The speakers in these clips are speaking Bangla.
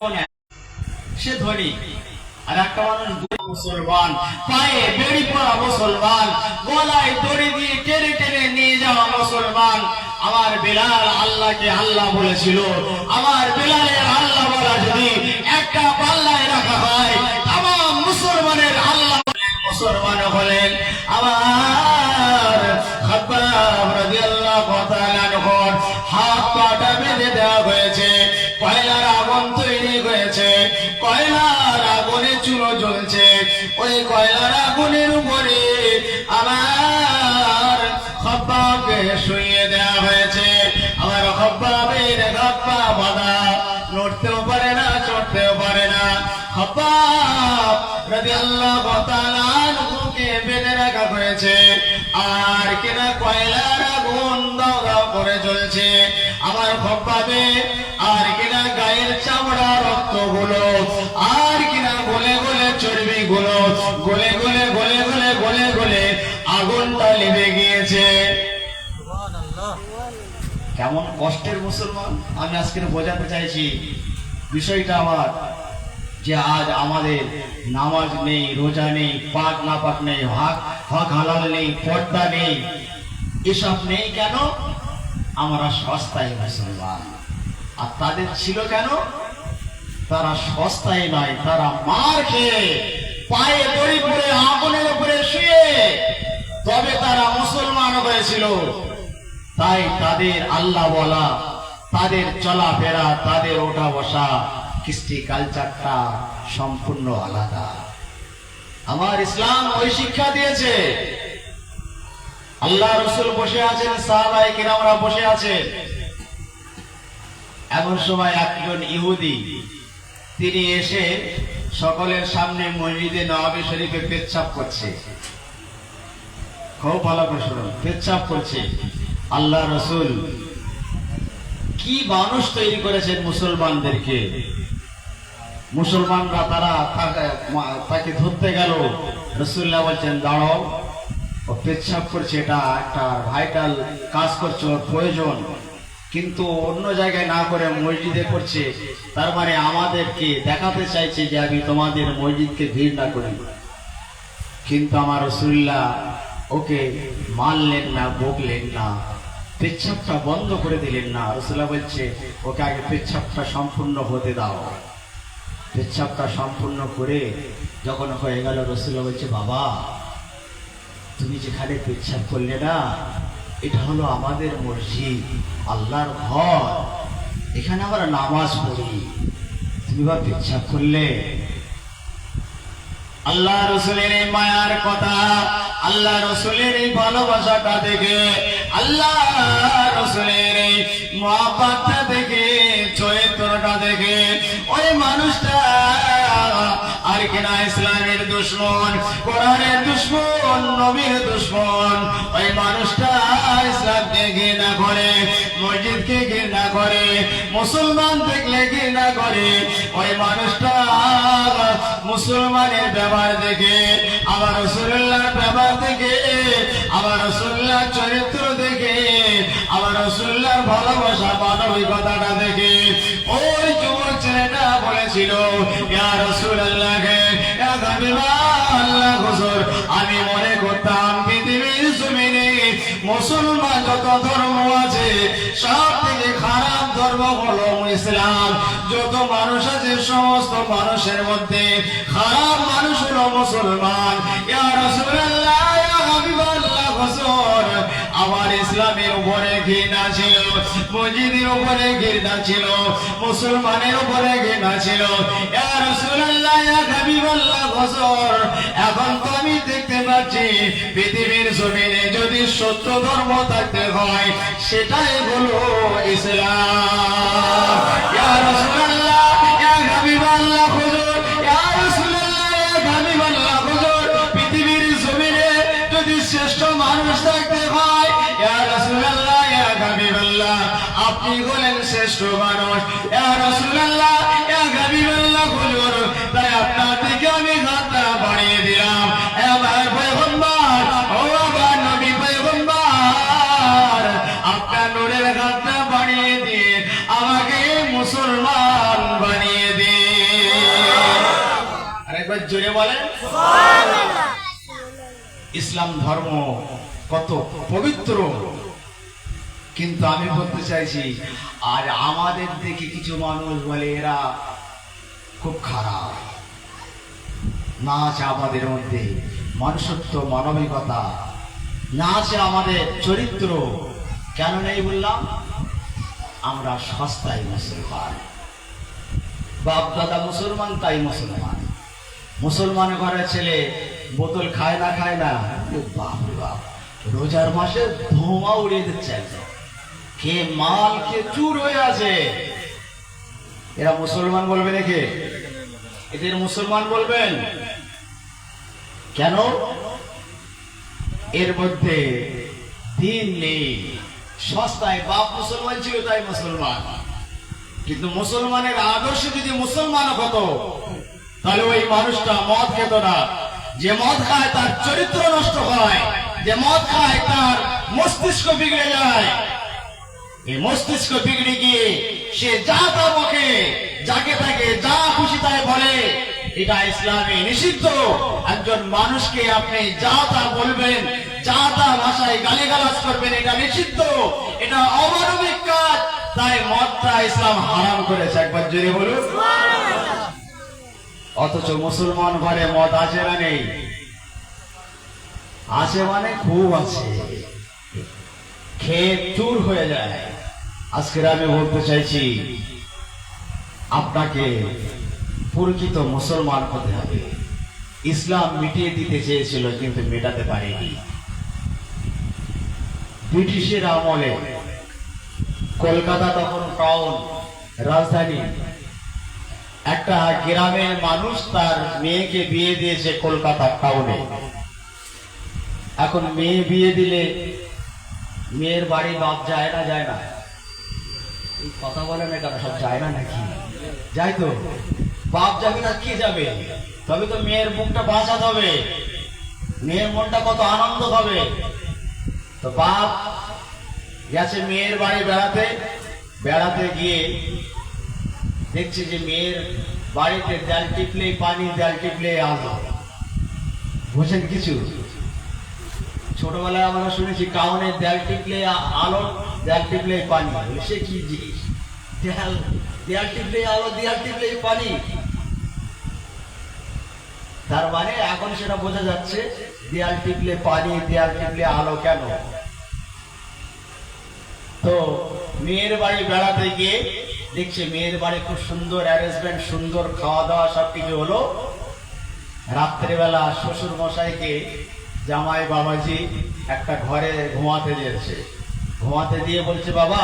সে ধনী আর একটা মানুষ মুসলমান, পায়ে বেড়ি পড়া মুসলমান, গলায় দড়ি দিয়ে টেনে টেনে নিয়ে যাওয়া মুসলমান। আমার বেলাল আল্লাহকে আল্লাহ বলেছিল, আমার বেলালের আল্লাহ বলা যদি একটা পাল্লায় রাখা হয়, আমার মুসলমানের আল্লাহ মুসলমান হলেন আমার খাব্বাব রাদিয়াল্লাহু তাআলা আনহুর হাত পাটা বেঁধে দেওয়া হয়েছে, কয়লার আগুন তৈরি হয়েছে, কয়লার আগুনে চুলো জ্বলছে, ওই কয়লার আগুনের উপরে আমার খাব্বাবকে শুইয়ে দেওয়া হয়েছে। আমার খাব্বাবের গাপ্পা বাঁধা, নড়তেও পারে না, চড়তেও পারে না। খাব্বাব রাদিয়াল্লাহু তাআলা আনহুকে বেঁধে রাখা হয়েছে, আর কিনা কয়লার আগুন দাও দাও করে জ্বলছে। আমার খাব্বাবে আর কিনা গায়ের চামড়া রক্তগুলো, আর কিনা গলে গলে চর্বিগুলো গলে গলে গলে গলে গলে গলে আগুনটা লেগে গিয়েছে। কেমন কষ্টের মুসলমান! আমি আজকে বোঝাতে চাইছি বিষয়টা আমার, যে আজ আমাদের নামাজ নেই, রোজা নেই, পাক না পাক নেই, হক হালাল নেই, পর্দা নেই, এসব নেই কেন? আমরা সস্তায় মুসলমান। আর তাদের ছিল কেন? তারা সস্তায় নয়, তারা মার খেয়ে পায়ে দড়ি পরে আগুনের উপরে শুয়ে তবে তারা মুসলমান হয়েছিল। তাই তাদের আল্লাহ বলা, তাদের চলাফেরা, তাদের ওঠা বসা, কৃষ্টি কালচারটা সম্পূর্ণ আলাদা। আমার ইসলাম ওই শিক্ষা দিয়েছে। আল্লাহ রসুল বসে আছেন, সাহাবায়ে কিরামরা বসে আছেন। এমন সময় একজন ইহুদি তিনি এসে সকলের সামনে মসজিদে নববী শরীফে পেচ্ছাপ করছে। খুব ভালো করে শুনুন, পেচ্ছাপ করছে। আল্লাহ রসুল কি মানুষ তৈরি করেছেন মুসলমানদেরকে! মুসলমানরা তারা তাকে ধরতে গেল, রাসূলুল্লাহ বলছেন দাঁড়াও, ও পেচ্ছাপ করছে, এটা একটা ভাইটাল কাজ করছে, ওর প্রয়োজন, কিন্তু অন্য জায়গায় না করে মসজিদে করছে। তার মানে আমাদেরকে দেখাতে চাইছে যে আমি তোমাদের মসজিদকে ভিড় না করি। কিন্তু আমার রাসূলুল্লাহ ওকে মারলেন না, বকলেন না, পেচ্ছাপটা বন্ধ করে দিলেন না। রাসূলুল্লাহ বলছে ওকে আগে পেচ্ছাপটা সম্পূর্ণ হতে দাও। পেচ্ছাপটা সম্পূর্ণ করে যখন হয়ে গেল, রাসূলুল্লাহ বলছে বাবা, তুমি যেখানে পেচ্ছাপ করলে না, এটা হলো আমাদের মসজিদ, আল্লাহর ঘর, এখানে আমরা নামাজ পড়ি, তুমি বা পেচ্ছাপ করলে। আল্লাহ রসুলের এই মায়ার কথা, আল্লাহ রসুলের এই ভালোবাসাটা দেখে, আল্লাহ রসুলের এই মহব্বতটা দেখে, চরিত্রটা দেখে, ওই মানুষটা আর কিনা ইসলামের দুশমন, কোরআনের দুশমন, নবীর দুশমন, ওই মানুষটা ইসলামকে ঘৃণা করে, মসজিদকে ঘৃণা করে, মুসলমান দেখলে ঘৃণা করে। ওই মানুষটা মুসলমানের ব্যবহার দেখে, আমার রাসূলুল্লাহর ব্যবহার দেখে, আমার রাসূলুল্লাহর চরিত্র দেখে, আমার রাসূলুল্লাহর ভালোবাসা মানবিকতাটা দেখে ওই যুবক ছেলেটা বলেছিল, ইয়া রাসূলুল্লাহ, ইয়া হাবিবাল্লাহ হুজুর, আমি মনে করতাম পৃথিবীর জমিনে মুসলমান যত ধর্ম আছে সব থেকে খারাপ ধর্ম হলো ইসলাম। যত মানুষ আছে সমস্ত মানুষের মধ্যে খারাপ মানুষ হলো মুসলমান। ইয়া রাসূলুল্লাহ, ইয়া হাবিবাল্লাহ হুজুর, আমার ইসলামের উপরে ঘৃণা ছিল, মসজিদের উপরে ঘৃণা ছিল, মুসলমানের উপরে ঘৃণা ছিল। ইয়া রাসূলুল্লাহ, ইয়া হাবিবাল্লাহ হুজুর, এখন তো আমি দেখতে পাচ্ছি পৃথিবীর জমিনে যদি সত্য ধর্ম থাকতে হয় সেটাই হলো ইসলাম। ইয়া রাসূলুল্লাহ, ইয়া হাবিবাল্লাহ হুজুর, ইয়া রাসূলুল্লাহ, ইয়া হাবিবাল্লাহ হুজুর, পৃথিবীর জমিনে যদি শ্রেষ্ঠ মানুষ থাকতে হয়, ইয়া রাসূলুল্লাহ, ইয়া হাবিবাল্লাহ, আপনি হলেন শ্রেষ্ঠ মানুষ। ইয়া রাসূলুল্লাহ, ইয়া হাবিবাল্লাহ হুজুর, তাই আপনার দিকে আমি হাতটা বাড়িয়ে দিলাম। আমার পয়গম্বর, ও আমার নবী পয়গম্বর, আপনার নূরের হাতটা বাড়িয়ে দিয়ে আমাকে মুসলমান জোরে বলেন। ইসলাম ধর্ম কত পবিত্র, কিন্তু আমি বলতে চাইছি আর আমাদের দেখে কিছু মানুষ বলে এরা খুব খারাপ। না আছে আমাদের মধ্যে মনুষ্যত্ব, মানবিকতা, না আছে আমাদের চরিত্র। কেন নেই বললাম? আমরা সস্তায় মুসলমান, বাপ দাদা মুসলমান, তাই মুসলমান। মুসলমান ঘরের ছেলে বোতল খায় না, খায় না, বাপ রে বাপ, রোজার মাসে ধোঁয়া উড়িয়ে দিচ্ছে, কে মাল কে চুর হয়ে আছে। এরা মুসলমান বলবে নাকি? এদের মুসলমান বলবেন কেন? এর মধ্যে দিন নেই, সস্তায়। বাপ মুসলমান ছিল তাই মুসলমান, কিন্তু মুসলমানের আদর্শ যদি মুসলমান হতো তাহলে ওই মানুষটা মদ খেত না। যে মদ খায় তার চরিত্র নষ্ট হয়, যে মদ খায় তার মস্তিষ্ক বিগড়ে যায়। এই মস্তিষ্ক বিগড়ে গিয়ে সে যা তা বকে, যাকে তাকে যা খুশি তাই বলে। এটা ইসলামে নিষিদ্ধ। একজন মানুষকে আপনি যা তা বলবেন, যা তা ভাষায় গালিগালাজ করবেন, এটা নিষিদ্ধ, এটা অমানবিক কাজ। তাই মদটা ইসলাম হারাম করেছে। একবার জোরে বলুন। অথচ মুসলমান ঘরে মদ আছে না নেই? আছে, মানে খুব আছে, খেয়ে চুর হয়ে যায়। আজকের আমি বলতে চাইছি আপনাকে প্রকৃত মুসলমান হতে হবে। ইসলাম মিটিয়ে দিতে চেয়েছিল কিন্তু মেটাতে পারেনি। ব্রিটিশের আমলে কলকাতা তখন টাউন, রাজধানী। একটা গ্রামের মানুষ তার মেয়েকে বিয়ে দিয়েছে কলকাতা টাউনে। এখন মেয়ে বিয়ে দিলে মেয়ের বাড়ি বাপ যায় না? যায় না? এই কথা বলে না কেন? সব যায় না নাকি? যাই তো। বাপ যাবে না, কি যাবে? তবে তো মেয়ের মুখটা বাঁচাতে হবে, মেয়ের মনটা কত আনন্দ হবে। তো বাপ গেছে মেয়ের বাড়ি বেড়াতে। বেড়াতে গিয়ে দেখছে যে মেয়ের বাড়িতে দেয়াল টিপলে পানি, দেয়াল টিপলে আলো। বুঝেন কিছু? ছোটবেলায় আমরা শুনেছি টাউনের দেয়াল টিপলে আলো, দেয়াল টিপলে পানি। সে কি জিনিস? দেয়াল টিপলে আলো, দেয়াল টিপলে পানি। তার মানে এখন সেটা বোঝা যাচ্ছে দেয়াল টিপলে পানি, দেয়াল টিপলে আলো কেন। তো মেয়ের বাড়ি বেড়াতে গিয়ে দেখছে মেয়ের বাড়ি খুব সুন্দর অ্যারেঞ্জমেন্ট, সুন্দর খাওয়া দাওয়া, সবকিছু হলো। রাত্রেবেলা শ্বশুর মশাইকে জামাই বাবাজি একটা ঘরে ঘুমাতে দিয়েছে। ঘুমাতে দিয়ে বলছে, বাবা,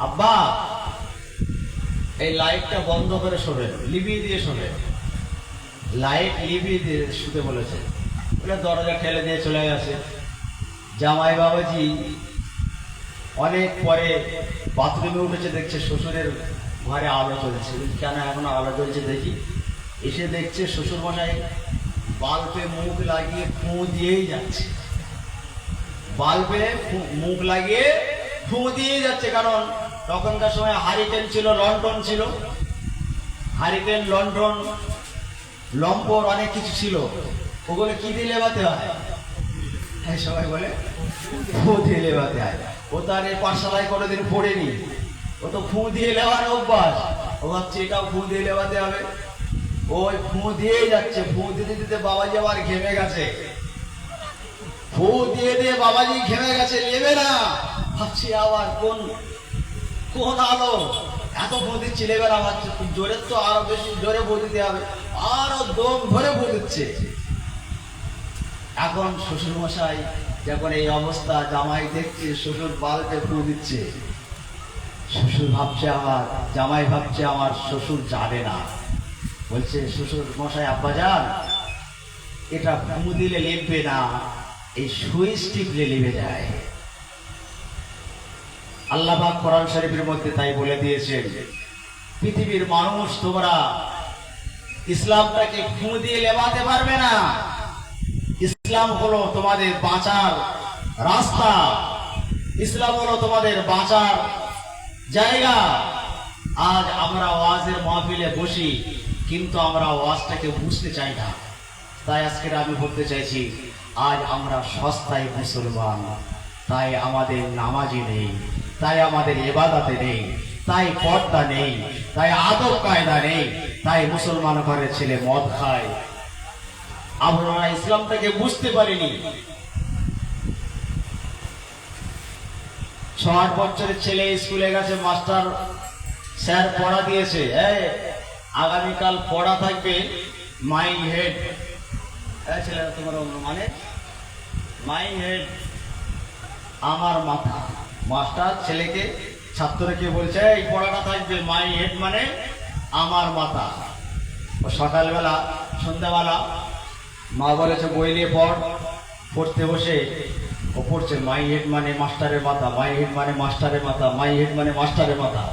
আব্বা, এই লাইটটা বন্ধ করে শোবেন, লিভিয়ে দিয়ে শোবেন। লাইট লিভিয়ে দিয়ে শুতে বলেছে। বলে দরজা ঠেলে দিয়ে চলে গেছে। জামাই বাবাজি অনেক পরে বাথরুমে উঠেছে, দেখছে শ্বশুরের ঘরে আলো চলছে। কেন এখন আলো জ্বলছে দেখি। এসে দেখছে শ্বশুর মশাই বাল্বে মুখ লাগিয়ে ফুঁ দিয়েই যাচ্ছে। বাল্বে মুখ লাগিয়ে ফুঁ দিয়েই যাচ্ছে। কারণ তখনকার সময় হারিকেন ছিল, লন্ঠন ছিল। হারিকেন, লন্ঠন, লম্পর, অনেক কিছু ছিল। ওগুলো কি দিয়ে লেবাতে হয়? সবাই বলে ফুঁ দিয়ে লেবাতে হয়। ও তার এই পাঠশালায় কোনোদিন পড়েনি, ও তো ফুঁ দিয়ে লেবার অভ্যাস। ও ভাবছে এটাও ফুঁ দিয়ে লেবাতে হবে। ওই ফুঁ দিয়েই যাচ্ছে। ফুঁ দিতে দিতে বাবাজি আবার ঘেমে গেছে। ফুঁ দিয়ে দিয়ে বাবাজি ঘেমে গেছে, নেবে না। ভাবছি আবার কোন কোন আলো, এত ফুঁ দিচ্ছি, নেবে না। ভাবছে জোরে, তো আরো বেশি জোরে ফুঁ দিতে হবে। আরো দম ধরে ফুঁ দিচ্ছে। এখন শ্বশুর মশাই যখন এই অবস্থা, জামাই দেখছে শ্বশুর বালতে ফুঁ দিচ্ছে। শ্বশুর ভাবছে আমার, জামাই ভাবছে আমার শ্বশুর জানে না। বলছে শ্বশুর মশাই, আব্বা যান, এটা ফুঁ দিলে লেপবে না, এই সুইচ টিপলে লেবে যায়। আল্লাহ পাক কোরআন শরীফের মধ্যে তাই বলে দিয়েছেন, পৃথিবীর মানুষ তোমরা ইসলামটাকে ফুঁ দিয়ে লেবাতে পারবে না। ইসলাম হলো তোমাদের বাঁচার রাস্তা, ইসলাম হলো তোমাদের বাঁচার জায়গা। আজ আমরা ওয়াজের মাহফিলে বসি, কিন্তু আমরা ওয়াজটাকে বুঝতে চাই না। তাই আজকে আমি বলতে চাইছি, আজ আমরা সস্তায় মুসলমান, তাই আমাদের নামাজি নেই, তাই আমাদের ইবাদতে নেই, তাই পর্দা নেই, তাই আদব কায়দা নেই, তাই মুসলমান ঘরের ছেলে মদ খায়। আমরা ইসলামটাকে বুঝতে পারিনি। 6-8 বছরের ছেলে স্কুলে গেছে, মাস্টার স্যার পড়া দিয়েছে, আগামীকাল পড়া থাকবে মাই হেড। ছেলেরা তোমার মানে মাই হেড, আমার মাথা। মাস্টার ছেলেকে ছাত্রকে বলছে এই পড়াটা থাকবে মাই হেড মানে আমার মাথা। ও সকালবেলা সন্ধ্যাবেলা মা বলেছে বই নিয়ে পড়, পড়তে বসে ও পড়ছে মাই হেড মানে মাস্টারের মাথা, মাই হেড মানে মাস্টারের মাথা, মাই হেড মানে মাস্টারের মাথা।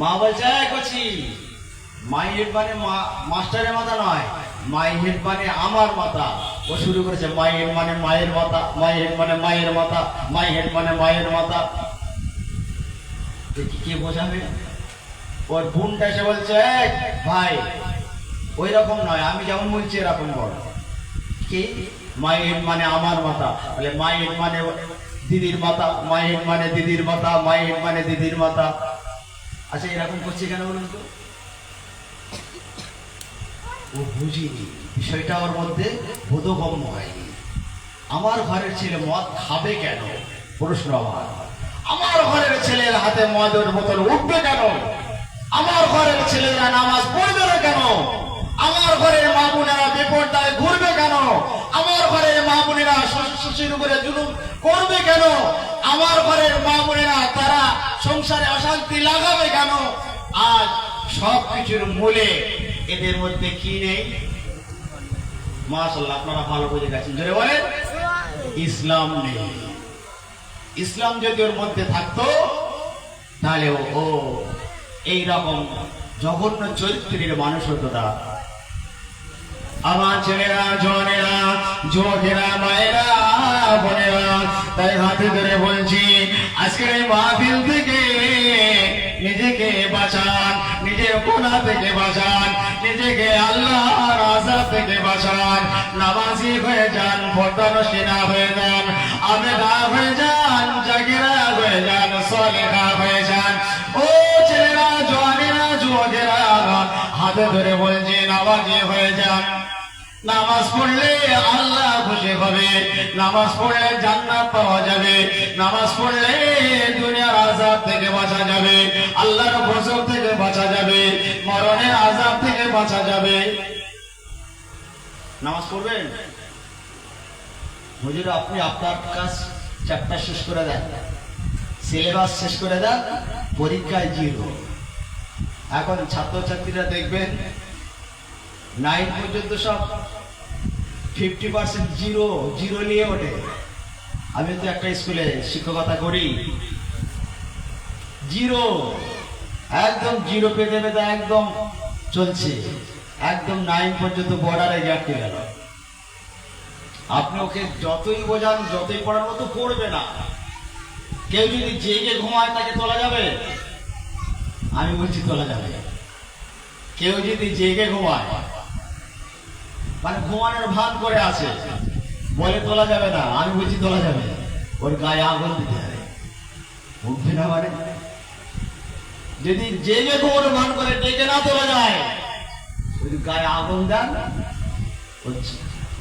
মা বলছে কচি, মাই হেড মানে মাস্টারের মাথা নয়, মাই হেড মানে আমার মাথা। ও শুরু করেছে মাই হেড মানে মায়ের মাথা, মাই হেড মানে মায়ের মাথা, মাই হেড মানে মায়ের মাথা। কি বোঝাবে? ওর বোনটা এসে বলছে ভাই ওই রকম নয়, আমি যেমন বলছি এরকম বল। কি মাই হেড মানে আমার মাথা? বলে মাই হেড মানে দিদির মাথা, মাই হেড মানে দিদির মাথা, মাই হেড মানে দিদির মাথা। আচ্ছা এরকম করছে কেন বলুন তো? ও বুঝিনি বিষয়টা, ওর মধ্যে বোধগম্য হয়নি। আমার ঘরের ছেলে মদ খাবে কেন? প্রশ্ন আমার ঘরের ছেলের হাতে মদের বোতল উঠবে কেন? আমার ঘরের ছেলেরা নামাজ পড়বে না কেন? আমার ঘরের মা বোনেরা বেপরদায় ঘুরবে কেন? আমার ঘরের মা বোনেরা শ্বশুর উপরে জুলুম করবে কেন? আমার ঘরের মা বোনেরা তারা সংসারে অশান্তি লাগাবে কেন? আজ সব কিছুর মূলে এদের মধ্যে কি নেই? মাশাআল্লাহ, আপনারা ভালো বুঝে গেছেন, জোরে বলেন ইসলাম নেই। ইসলাম যদি ওর মধ্যে থাকতো তাহলে ও এইরকম জঘন্য চরিত্রের মানুষ হতো না। আমার ছেলেরা, জনেরা, যুবকেরা, মায়েরা, বোনেরা, তাই হাতে ধরে বলছি আজকের এই মাহফিল থেকে নিজেকে বাঁচান, নিজের গুনাহ থেকে বাঁচান, নিজেকে আল্লাহর আযাব থেকে বাঁচান। নামাজি হয়ে যান, পর্দানশীনা হয়ে যান, আবেদা হয়ে যান, জাগিরা হয়ে যান, সালেহা হয়ে যান। ও ছেলেরা, জওয়ানেরা, যুবকেরা, হাতে ধরে বলছি নামাজি হয়ে যান। নামাজ পড়লে আল্লাহ খুশি হবে, নামাজ পড়লে জান্নাত পাওয়া যাবে, নামাজ পড়লে দুনিয়ার আযাব থেকে বাঁচা যাবে, আল্লাহর গজব থেকে বাঁচা যাবে, মরণের আযাব থেকে বাঁচা যাবে। নামাজ পড়বেন? হুজুর আপনি আপনার কাজ চ্যাপ্টার শেষ করে দেন, সিলেবাস শেষ করে দেন, পরীক্ষায় 0। এখন ছাত্রছাত্রীরা দেখবেন 9 পর্যন্ত সব 50% 0 নিয়ে ওঠে। আমি তো একটা স্কুলে শিক্ষকতা করি, 0 একদম 0 পেতে পেতে একদম চলছে, একদম 9 পর্যন্ত বর্ডারে গিয়ে গেল। আপনি ওকে যতই বোঝান, যতই পড়ার মতো পড়বে না। কেউ যদি জেগে ঘুমায় তাকে তোলা যাবে? আমি বলছি তোলা যাবে। কেউ যদি জেগে ঘুমায় মানে ঘুমানোর ভান করে আছে, বলে তোলা যাবে না, আমি বলছি তোলা যাবে। ওর গায়ে আগুন দিতে হবে, উঠবে না। মানে যদি জেগে ঘুমানোর ভান করে ডেকে না তোলা যায়, ওই গায়ে আগুন দেন,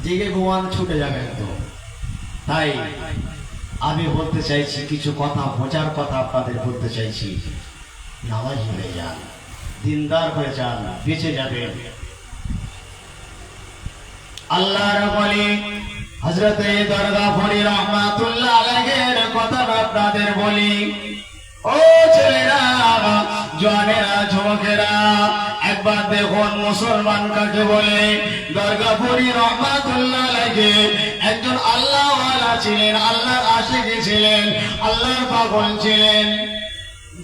জেগে ঘুমানো ছুটে যাবে একদম। তাই আমি বলতে চাইছি কিছু কথা, বোঝার কথা আপনাদের বলতে চাইছি। নামাজ হয়ে যান, দিনদার হয়ে যান, বেঁচে যাবেন। আল্লাহর ওলি হযরত দরগাপুরি রহমাতুল্লাহ আলাইহির কথা আপনাদের বলি। ও ছেলেরা, জওয়ানেরা, যুবকেরা, একবার দেখুন মুসলমান কাকে বলে। দরগাপুরি রহমাতুল্লাহ আলাইহি একজন আল্লাহওয়ালা ছিলেন, আল্লাহর আশিক ছিলেন, আল্লাহর পাগল ছিলেন।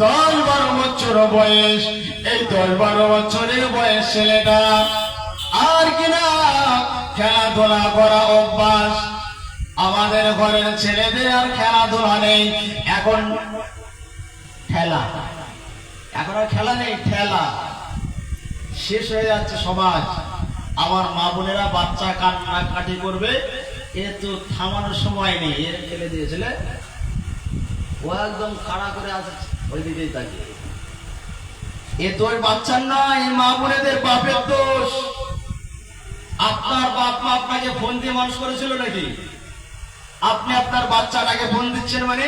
10-12 বছর বয়স, এই 10-12 বছরের বয়স ছেলেটা আর কিনা খেলাধুলা করা অভ্যাস। আমাদের ঘরের ছেলেদের আর খেলাধুলা নেই। এখন খেলা, এখন আর খেলা নেই, খেলা শেষ হয়ে যাচ্ছে সমাজ। আমার মা বোনেরা বাচ্চা কান্নাকাটি করবে, এ তো থামানোর সময় নেই, এর ফেলে দিয়েছিলে ও একদম খাড়া করে আছে ওই দিকেই তাকিয়ে। এ তোর বাচ্চার নয়, এই মা বোনেদের বাপের দোষ। আপনার বাপ মা আপনাকে ফোন দিয়ে মানুষ করেছিল নাকি? আপনি আপনার বাচ্চাটাকে ফোন দিচ্ছেন মানে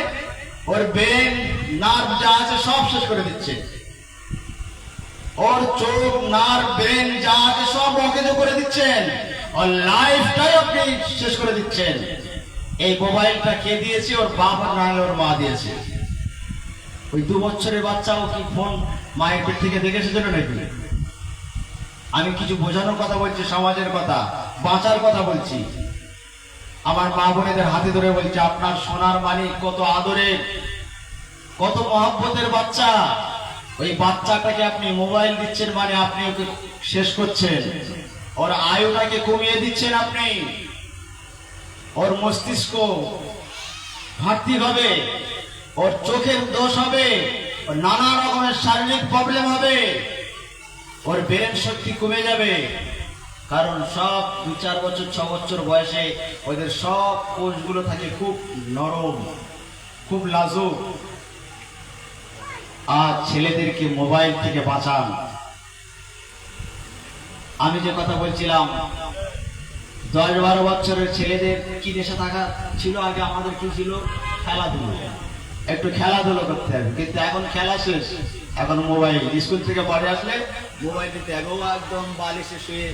ওর ব্রেন নার্ভ যা আছে সব শেষ করে দিচ্ছেন, ওর চোখ নার্ভ ব্রেন যা আছে সব অকেজো করে দিচ্ছেন, ওর লাইফটাই আপনি শেষ করে দিচ্ছেন। এই মোবাইলটা কে দিয়েছে? ওর বাপ আর নাহলে ওর মা দিয়েছে। ওই 2 বছরের বাচ্চাও কি ফোন মায়ের পেট থেকে দেখে এসেছিল নাকি? আমি কিছু বোঝানোর কথা বলছি, সমাজের কথা, বাঁচার কথা বলছি। আমার মা বোনেদের হাতে ধরে বলছি, আপনার সোনার মানিক, কত আদরের, কত মহব্বতের বাচ্চা, ওই বাচ্চাটাকে আপনি মোবাইল দিচ্ছেন মানে আপনি ওকে শেষ করছেন, ওর আয়ুটাকে কমিয়ে দিচ্ছেন আপনি, ওর মস্তিষ্ক ঘাটতি হবে, ওর চোখের দোষ হবে, ওর নানা রকমের শারীরিক প্রবলেম হবে, ওর ব্রেন শক্তি কমে যাবে। কারণ সব 2-4 বছর 6 বছর বয়সে ওদের সব কোষগুলো থাকে খুব নরম, খুব লাজুক। আর ছেলেদেরকে মোবাইল থেকে বাঁচান। আমি যে কথা বলছিলাম, 10-12 বছরের ছেলেদের কি নেশা থাকা ছিল আগে, আমাদের কি ছিল? খেলাধুলো, একটু খেলাধুলো করতে হবে। কিন্তু এখন খেলা শেষ, এখন মোবাইল। স্কুল থেকে বাড়ি আসলে মোবাইল দিতে একদম বালিশে শুয়ে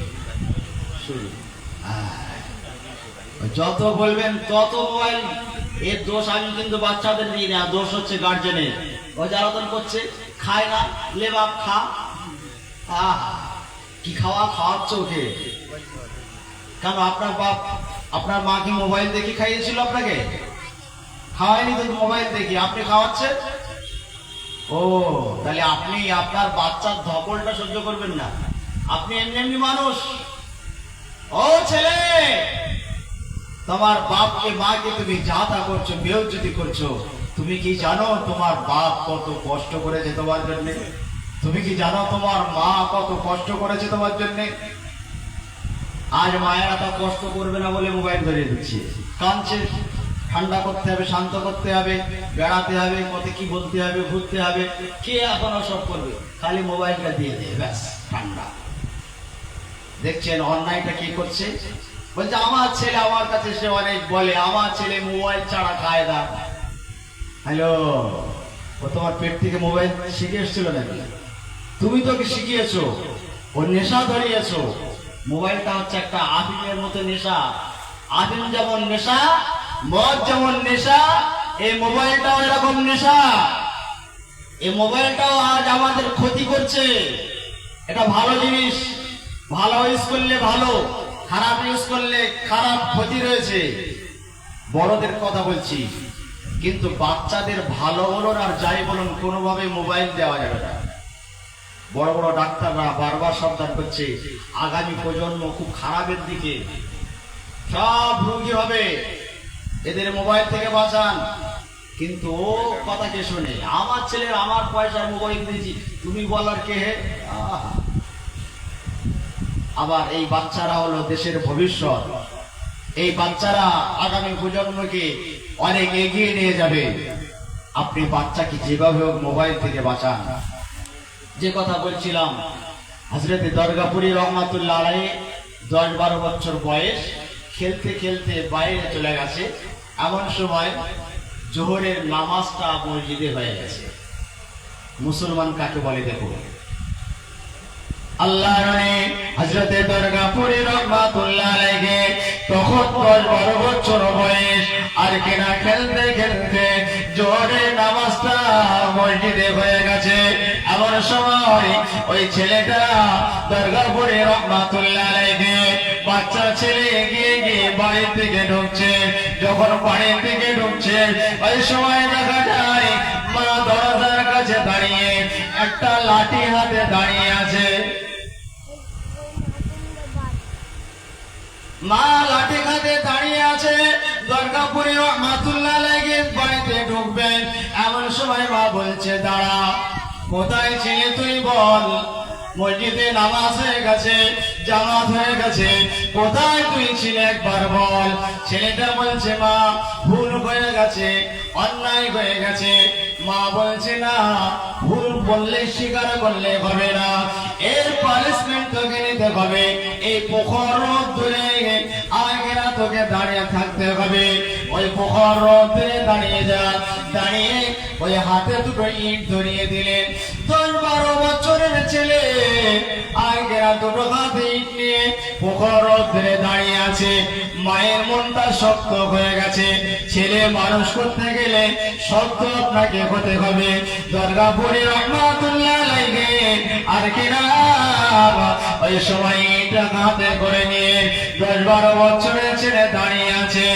শুরু। যত বলবেন তত মোবাইল। এর দোষ আমি কিন্তু বাচ্চাদের নিই না, দোষ হচ্ছে গার্জেনের। ও জ্বালাতন করছে, খায় না, লে বাপ খা। কি খাওয়াচ্ছ ওকে? কেন আপনার বাপ আপনার মা কি মোবাইল দেখে খাইয়েছিল আপনাকে? খাওয়ায়নি তো, মোবাইল দেখি আপনি খাওয়াচ্ছেন। ও তাহলে আপনি আপনার বাচ্চার ধকলটা সহ্য করবেন না? আপনি এমনি এমনি মানুষ। ও ছেলে, তোমার বাপকে মাকে তুমি যা তা করছো, বেইজ্জতি করছো। তুমি কি জানো তোমার বাপ কত কষ্ট করেছে তোমার জন্য? তুমি কি জানো তোমার মা কত কষ্ট করেছে তোমার জন্য? আজ মায়েরা তো কষ্ট করবে না বলে মোবাইল ধরিয়ে দিচ্ছে, কাঁদছে। ঠান্ডা করতে হবে, শান্ত করতে হবে, বেড়াতে হবে, কত কি বলতে হবে, ঘুরতে হবে। কে এখনো সব করবে? খালি মোবাইলটা দিয়ে দেয়, ব্যাস ঠান্ডা। দেখছেন অন্যায়টা কি করছে? বলছে আমার ছেলে আমার কাছে সে অনেক বলে, আমার ছেলে মোবাইল ছাড়া খায় না। হ্যালো, ও তোমার পেট থেকে মোবাইল শিখে এসেছিল নাকি? তুমি তো ওকে শিখিয়েছো, ওর নেশা ধরিয়েছো। মোবাইলটা হচ্ছে একটা আফিমের মতো নেশা। আফিম যেমন নেশা, মদ যেমন নেশা, এই মোবাইলটাও এরকম নেশা। এই মোবাইলটাও আজ আমাদের ক্ষতি করছে। এটা ভালো জিনিস, ভালো ইউজ করলে ভালো, খারাপ ইউজ করলে খারাপ, ক্ষতি রয়েছে। বড়দের কথা বলছি, কিন্তু বাচ্চাদের ভালো বলুন আর যাই বলুন, কোনোভাবে মোবাইল দেওয়া যাবে না। বড় বড় ডাক্তাররা বারবার সাবধান করছে, আগামী প্রজন্ম খুব খারাপের দিকে, সব রোগী হবে, এদের মোবাইল থেকে বাঁচান। কিন্তু ও কথা কে শোনে? আমার ছেলের আমার পয়সার মোবাইল দিয়েছি, তুমি বলার কে হে? আবার এই বাচ্চারা হলো দেশের ভবিষ্যৎ। এই বাচ্চারা আগামী প্রজন্মকে অনেক এগিয়ে নিয়ে যাবে। আপনি বাচ্চাকে যেভাবে হোক মোবাইল থেকে বাঁচান। যে কথা বলছিলাম, হযরত দরগাপুরি রহমাতুল্লাহ আলাইহি 10-12 বছর বয়স, খেলতে খেলতে বাইরে চলে গেছে। এমন সময় জোহরের নামাজটা মসজিদে হয়ে গেছে। মুসলমান কাকে বলে দেখো? আল্লাহ হযরত দরগাপুরি রহমাতুল্লাহ আলাইহি তখন 10-12 বছর বয়স, আর কিনা খেলতে খেলতে জোহরের নামাজটা মসজিদে হয়ে গেছে। এমন সময় ওই ছেলেটা দরগাপুরি রহমাতুল্লাহ আলাইহি বাচ্চা ছেলে এগিয়ে গিয়ে বাড়ির দিকে ঢুকছে। যখন বাড়ির দিকে ঢুকছে, ওই সময় দেখা যায় মা দরজার কাছে দাঁড়িয়ে একটা লাঠি হাতে দাঁড়িয়ে আছে। মা লাঠি হাতে দাঁড়িয়ে আছে। দুর্গাপুরে রহমাতুল্লাহ আলাইহির বাড়িতে ঢুকবেন, এমন সময় মা বলছে দাঁড়া, কোথায় ছিলে তুই বল? মসজিদে নামাজ হয়ে গেছে, জামাত হয়ে গেছে, কোথায় তুই ছিলে একবার বল। ছেলেটা বলছে মা ভুল হয়ে গেছে, অন্যায় হয়ে গেছে। মা বলছে না, ভুল বললে স্বীকার করলে হবে না, এর পানিশমেন্ট তোকে নিতে হবে। এই পুকুর রোদ্দুরে আগেরা তোকে দাঁড়িয়ে থাকতে হবে। ওই পুকুর রোদ্দুরে দাঁড়িয়ে যা, দাঁড়িয়ে ওই হাতে দুটো ইট ধরিয়ে দিলেন। 10-12 বছরের ছেলে আগেরা দুটো হাতে ইট নিয়ে পুকুর রোদ্দুরে দাঁড়িয়ে আছে। মায়ের মনটা শক্ত হয়ে গেছে। ছেলে মানুষ করতে গেলে শক্ত আপনাকে হতে হবে। দুর্গাপুরে রহমাতুল্লাহ আলাইহি আর কিনা ওই সময় ইটটা হাতে করে নিয়ে 10-12 বছরের ছেলে দাঁড়িয়ে আছে।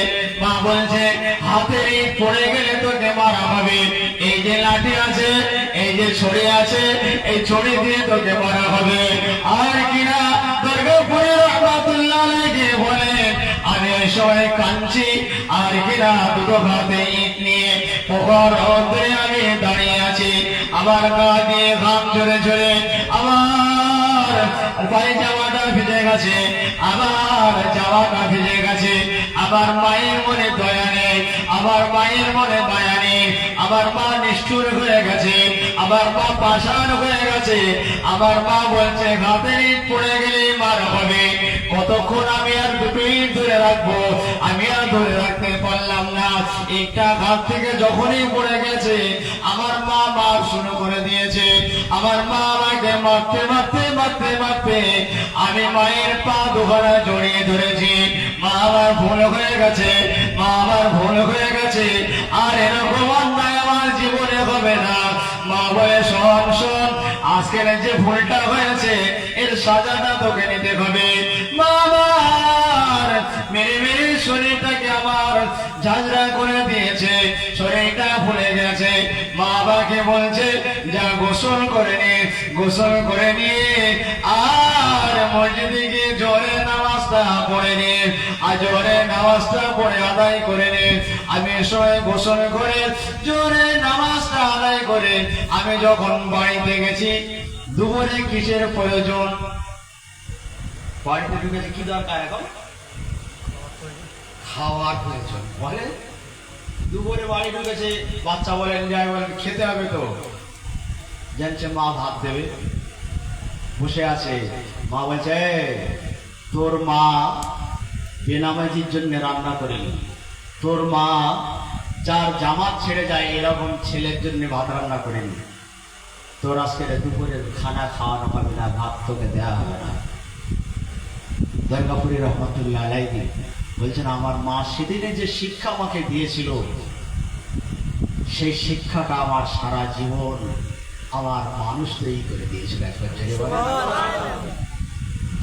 মা বলছে হাতের ইট পড়ে গেলে তোকে মারা হবে। এই যে লাঠি আছে, এই যে ছড়ি আছে, এই ছড়ি দিয়ে তোকে মারা হবে। আর কিনা দুর্গাপুরে রহমাতুল্লাহ আলাইহি বলে আমি ওই সময় কাঁদছি, আর কিনা দুটো হাতে ইট নিয়ে পুকুর রোদ্দুরে আমি দাঁড়িয়ে আছি। আমার গা দিয়ে ঘাম ঝরে ঝরে আমার পায়জামাটা ভিজে গেছে, আমার জামাটা ভিজে গেছে। আমার মায়ের মনে দয়া নেই, আমার মায়ের মনে মায়া নেই। আমার মা নিষ্ঠুর হয়ে গেছে, আমার মা পাষাণ হয়ে গেছে। আমার মা বলছে হাতের ইট পড়ে গেলেই মার হবে। কতক্ষণ আমি আর দুটো ইট ধরে রাখবো? আমি আর ধরে রাখতে পারলাম না। একটা ঘাট থেকে যখনই পড়ে গেছে আমার মা মার শুরু করে দিয়েছে। আমার মা আমাকে মারতে মারতে মারতে মারতে আমি মায়ের পা দুখানা জড়িয়ে ধরেছি। মা আমার ভুল হয়ে গেছে, মা আমার ভুল হয়ে গেছে, আর এরকম অন্যায় আমার জীবনে হবে না। মা বলে শোন শোন, আজকের যে ভুলটা হয়েছে এর সাজাটা তোকে নিতে হবে। মা আমার মেরে মেরে শরীরটাকে আমার ঝাঁঝরা করে দিয়েছে, শরীরটা ফুলে গেছে। মা বাবাকে বলছে যা গোসল করে নে, গোসল করে নিয়ে আর মসজিদে গিয়ে জোরে নামাজটা পড়ে নে, আর জোরে নামাজটা পড়ে আদায় করে নে। আমি সময় গোসল করে জোরে নামাজটা আদায় করে আমি যখন বাড়িতে গেছি, দুপুরে কিসের প্রয়োজন? বাড়িতে ঢুকেছে কি দরকার? এখন খাওয়ার প্রয়োজন। বলে দুপুরে বাড়ি ঢুকেছে, বাচ্চা বলেন যাই বলেন খেতে হবে তো, জানছে মা ভাত দেবে, বসে আছে। মা বলছে তোর মা বেনামাজির জন্য রান্না করেনি, তোর মা যার জামাত ছেড়ে যায় এরকম ছেলের জন্য ভাত রান্না করেনি। তোর আজকে দুপুরের খানা খাওয়ানো হবে না, ভাত তোকে দেওয়া হবে না। দুর্গাপুরে রহমাতুল্লাহ আলাইহি বলছেন আমার মা সেদিনে যে শিক্ষা আমাকে দিয়েছিল, সেই শিক্ষাটা আমার সারা জীবন আমার মানুষ তৈরি করে দিয়েছিল। একবার জেনে বলেন।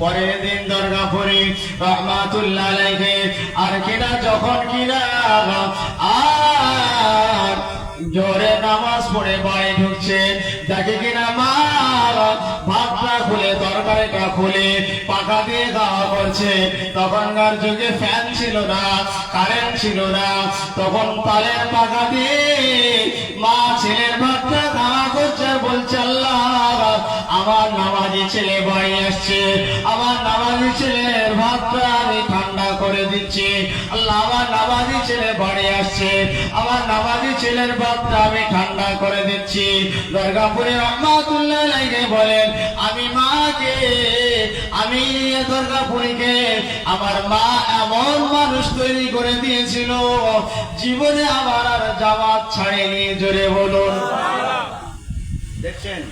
পরের দিন দুর্গাপুরে রহমাতুল্লাহ আলাইহি আর কিনা যখন কিনা আর জোরে নামাজ পড়ে বাড়ি ঢুকছে, দেখে কিনা মা ভাতটা খুলে তরকারিটা খুলে পাকা দিয়ে খাওয়া করছে। তখনকার যুগে ফ্যান ছিল না, কারেন্ট ছিল না, তখন তালের পাকা দিয়ে মা ছেলের ভাতটা খাওয়া করছে। বলছে আল্লাহ আমার নামাজি ছেলে বাড়ি আসছে, আমার নামাজি ছেলের ভাতটা আমি ঠান্ডা করে দিচ্ছি। আল্লাহ আমার নামাজি ছেলে বাড়ি আসছে, আমার নামাজি ছেলের ভাতটা আমি ঠান্ডা করে দিচ্ছি। দুর্গাপুরে রহমাতুল্লাহ আলাইহি বলেন আমি মাকে, আমি দুর্গাপুরীকে আমার মা এমন মানুষ তৈরি করে দিয়েছিল, জীবনে আমার আর জামাত ছাড়েনি। জোরে বলুন। দেখছেন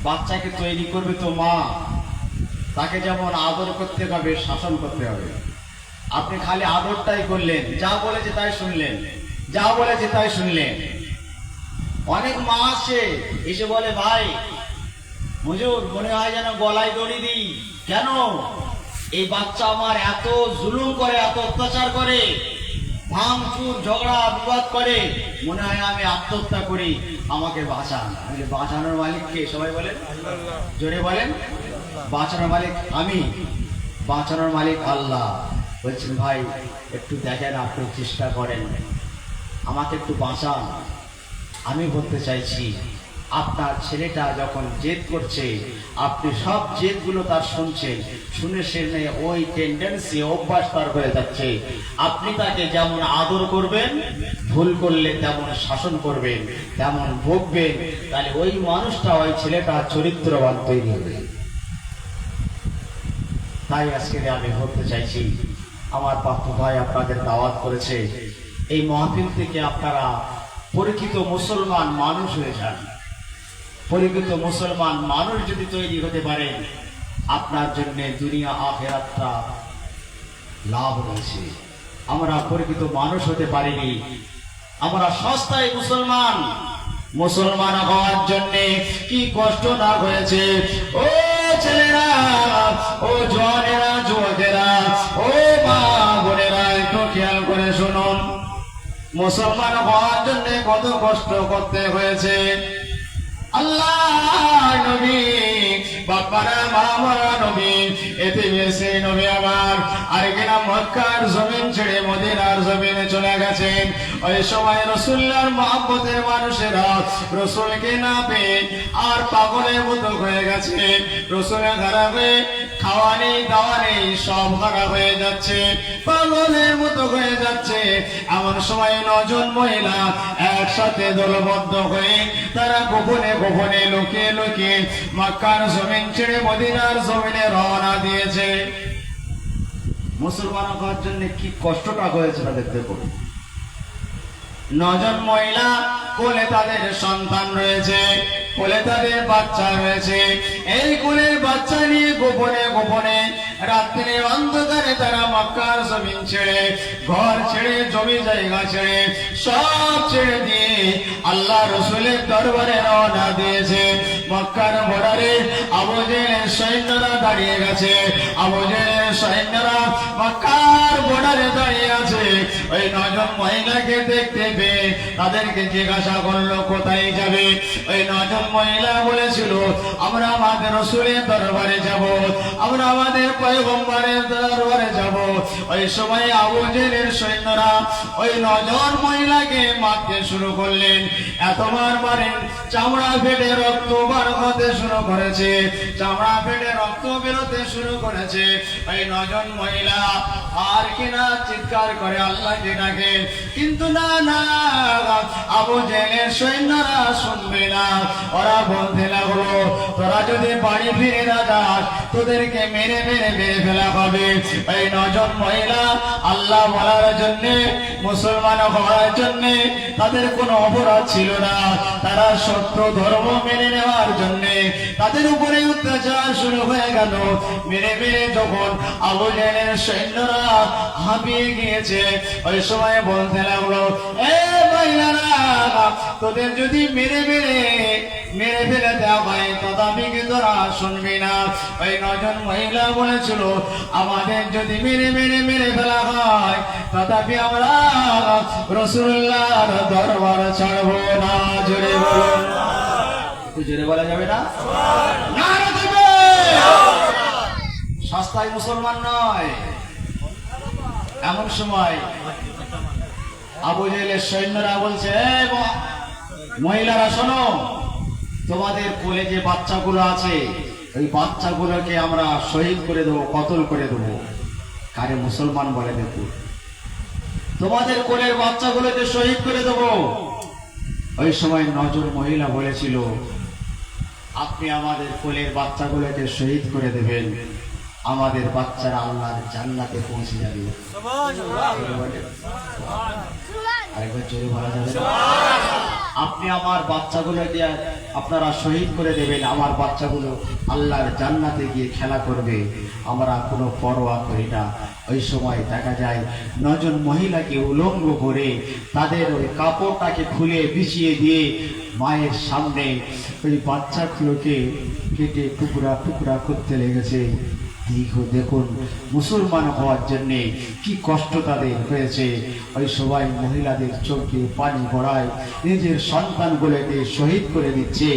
বাচ্চাকে তৈরি করবে তো মা, তাকে যেমন আদর করতে হবে, শাসন করতে হবে। আপনি খালি আদরটাই করলেন, যা বলেছে তাই শুনলেন, যা বলেছে তাই শুনলেন। অনেক মা আসে এসে বলে ভাই হুজুর মনে হয় যেন গলায় দড়ি দিই। কেন? এই বাচ্চা আমার এত জুলুম করে, এত অত্যাচার করে, ভাঙচুর ঝগড়া বিবাদ করে, মনে হয় আমি আত্মহত্যা করি, আমাকে বাঁচান। বাঁচানোর মালিক কে? সবাই বলেন, জোরে বলেন। বাঁচানোর মালিক আমি, বাঁচানোর মালিক আল্লাহ। বলছেন ভাই একটু দেখেন, আপনি চেষ্টা করেন, আমাকে একটু বাঁচান। আমি বলতে চাইছি, আপনার ছেলেটা যখন জেদ করছে, আপনি সব জেদগুলো তার শুনছেন, শুনে শুনে ওই টেন্ডেন্সি অভ্যাস তার হয়ে যাচ্ছে। আপনি তাকে যেমন আদর করবেন, ভুল করলে তেমন শাসন করবেন, তেমন বকবেন, তাহলে ওই মানুষটা, ওই ছেলেটা চরিত্রবান তৈরি হবে। তাই আজকে আমি বলতে চাইছি, আমার পাপ্পু ভাই আপনাদের দাওয়াত করেছে, এই মাহফিল থেকে আপনারা পরিচিত মুসলমান মানুষ হয়ে যান। পরিচিত মুসলমান মানুষ যদি তৈরি হতে পারেন, আপনার জন্য দুনিয়া আখিরাতটা লাভ রয়েছে। আমরা পরিচিত মানুষ হতে পারিনি, আমরা সস্তায় মুসলমান। মুসলমান হওয়ার জন্য কি কষ্ট না হয়েছে। ও ছেলেরা, ও জওয়ানেরা, যুবকেরা, ও মা বোনেরা, একটু খেয়াল করে শুনুন, মুসলমান হওয়ার জন্য কত কষ্ট করতে হয়েছে। আল্লাহ নবী, বাপারা মামারা নবী, এতে বেশি নবী আমার আর কিনা মক্কার জমিন ছেড়ে মদিনার জমিনে চলে গেছেন। ওই সময় রাসূলুল্লাহর মহব্বতের মানুষেরা রাসূলকে না পেয়ে আর পাগলের মতো হয়ে গেছে। রাসূলের ঘরে হয়ে খাওয়া নেই, দাওয়া নেই, সব খারাপ হয়ে যাচ্ছে, পাগলের মতো হয়ে যাচ্ছে। এমন সময় 9 জন মহিলা একসাথে দলবদ্ধ হয়ে তারা গোপনে গোপনে লুকিয়ে লুকিয়ে মক্কার জমিন ছেড়ে মদিনার জমিনে রওনা দিয়েছে। মুসলমান হওয়ার জন্য কি কষ্টটা হয়েছে তাদের দেখুন। 9 জন মহিলা, কোলে তাদের সন্তান রয়েছে, কোলে তাদের বাচ্চা রয়েছে। এই কোলের বাচ্চা নিয়ে গোপনে গোপনে রাত্রে অন্ধকারে তারা মক্কার জমিন ছেড়ে, ঘর ছেড়ে, জমি জায়গা ছেড়ে, সব ছেড়ে দিয়ে আল্লাহ রসুলের দরবারে রওনা দিয়েছে। মক্কার বর্ডারে আবু জেহেলের সৈন্যরা দাঁড়িয়ে গেছে। আবু জেহেলের সৈন্যরা মক্কার বর্ডারে দাঁড়িয়ে আছে। ওই 9 জন মহিলাকে দেখতে পেয়ে তাদেরকে জিজ্ঞাসা করলো কোথায় যাবে। ওই 9 জন মহিলা বলেছিল, আমরা আমাদের রসুলের দরবারে যাব, আমরা আমাদের পয়গম্বরের দরবারে যাব। ওই সময় আবু জেহেলের সৈন্যরা ওই 9 জন মহিলাকে মারতে শুরু করলেন। এতবার মারেন, চামড়া ফেটে রক্ত বার হতে শুরু করেছে, চামড়া ফেটে রক্ত বেরোতে শুরু করেছে। ওই 9 জন মহিলা আর কিনা চিৎকার করে আল্লাহকে ডাকে, কিন্তু না না, আবু জেহেলের সৈন্যরা শুনবে না। ওরা বলতে লাগলো, তোরা যদি বাড়ি ফিরে না যাস, তোদেরকে মেরে মেরে মেরে ফেলা হবে। ওই 9 জন মহিলা আল্লাহ বলার জন্য, মুসলমান হওয়ার জন্য তাদের কোনো অপরাধ ছিল না, তারা সত্য ধর্ম মেনে নেওয়ার জন্য তাদের উপরে অত্যাচার শুরু হয়ে গেল। মেরে মেরে যখন আবু জেহেলের সৈন্যরা হাঁপিয়ে গিয়েছে, ওই সময় বলতে লাগলো, এ মহিলারা, তোদের যদি মেরে মেরে মেরে ফেলে দেওয়া হয় তথাপি কি তোরা শুনবি না? ওই 9 জন মহিলা বলেছিল, আমাদের যদি মেরে মেরে মেরে ফেলা হয় তথাপি আমরা রাসূলুল্লাহর দরবার ছাড়বো না। জোরে বলুন, জোরে বলা যাবে না? নারা দিবে। সস্তায় মুসলমান নয়। এমন সময় আবু জেহেলের সৈন্যরা বলছে, মহিলারা শোনো, তোমাদের কোলে যে বাচ্চাগুলো আছে, ওই বাচ্চাগুলোকে আমরা শহীদ করে দেবো, কতল করে দেবো। কারে মুসলমান বলে দেখো, তোমাদের কোলের বাচ্চাগুলোকে শহীদ করে দেবো। ওই সময় 9 জন মহিলা বলেছিল, আপনি আমাদের কোলের বাচ্চাগুলোকে শহীদ করে দেবেন, আমাদের বাচ্চারা আল্লাহর জান্নাতে পৌঁছে যাবে। আরেকবার জোরে বলা যাবে না? আপনি আমার বাচ্চাগুলোকে আপনারা শহীদ করে দেবেন, আমার বাচ্চাগুলো আল্লাহর জান্নাতে গিয়ে খেলা করবে, আমরা কোনো পরোয়া করি না। ওই সময় দেখা যায় 9 জন মহিলাকে উলঙ্গ করে তাদের ওই কাপড়টাকে খুলে বিছিয়ে দিয়ে মায়ের সামনে ওই বাচ্চাগুলোকে কেটে টুকরা টুকরা করতে লেগেছে। দেখুন মুসলমান হওয়ার জন্য কি কষ্ট তাদের হয়েছে। ওই সবাই মহিলাদের চোখে পানি গড়ায়, নিজের সন্তানগুলোকে শহীদ করে দিচ্ছে।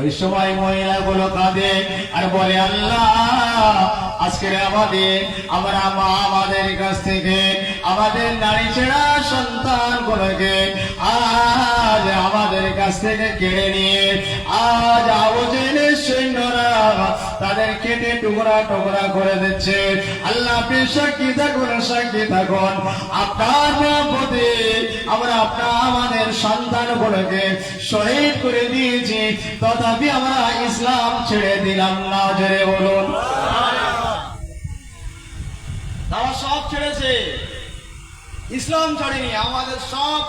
ওই সময় মহিলাগুলো কাঁদে আর বলে, আল্লাহ আজকে আমরা আমাদের কাছ থেকে আমাদের নারী ছেড়া সন্তানগুলোকে আজ আমাদের কাছ থেকে কেড়ে নিয়ে আজ আবু জেহেলের সৈন্যরা তাদের কেটে টুকরা টুকরা করে দিচ্ছে। আল্লাহ আপনি সাক্ষী থাকুন, সাক্ষী থাকুন, আপনার প্রতি আমরা আমাদের সন্তানগুলোকে শহীদ করে দিয়েছি, তথাপি আমরা ইসলাম ছেড়ে দিলাম না। জোরে বলুন। তারা সব ছেড়েছে, ইসলাম ছাড়েনি। আমাদের সব